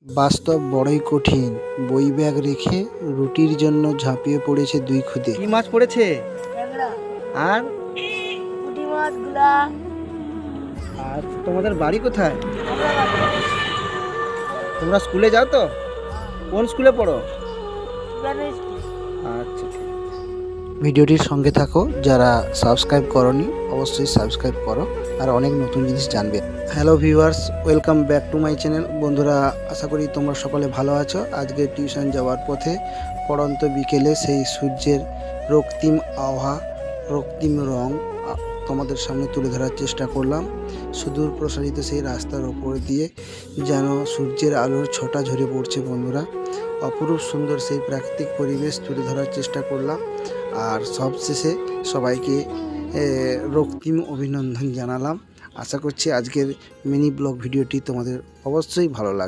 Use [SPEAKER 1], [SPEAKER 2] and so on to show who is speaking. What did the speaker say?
[SPEAKER 1] বাস্তব বড়ই কঠিন। বই ব্যাগ রেখে রুটির জন্য ঝাঁপিয়ে পড়েছে দুই খুদে।
[SPEAKER 2] কি মাছ পড়েছে?
[SPEAKER 3] ট্যাংরা,
[SPEAKER 2] আর
[SPEAKER 3] পুঁটি মাছ, গুলা,
[SPEAKER 2] আর তোমাদের বাড়ি কোথায়?
[SPEAKER 3] হাবড়াবাদ,
[SPEAKER 2] তোমরা স্কুলে যাও তো? কোন স্কুলে পড়ো?
[SPEAKER 3] Primary school.
[SPEAKER 2] আচ্ছা ঠিক।
[SPEAKER 1] ভিডিওটির সঙ্গে থাকো, যারা সাবস্ক্রাইব করনি অবশ্যই সাবস্ক্রাইব করো আর অনেক নতুন জিনিস জানবে। Hello viewers, welcome back to my channel. বন্ধুরা, আশা করি তোমরা সকলে ভালো আছো। আজকে টিউশন যাওয়ার পথে পড়ন্ত বিকেলে সেই সূর্যের রক্তিম আভা, রক্তিম রং তোমাদের সামনে তুলে ধরার চেষ্টা করলাম। সুদূর প্রসারিত সেই রাস্তার ওপর দিয়ে যেন সূর্যের আলোর ছটা ঝরে পড়ছে। বন্ধুরা, অপরূপ সুন্দর সেই প্রাকৃতিক পরিবেশ তুলে ধরার চেষ্টা করলাম। আর সবশেষে সবাইকে রক্তিম অভিনন্দন জানালাম। আশা করছি আজকের মিনি ব্লগ ভিডিওটি তোমাদের অবশ্যই ভালো লাগবে।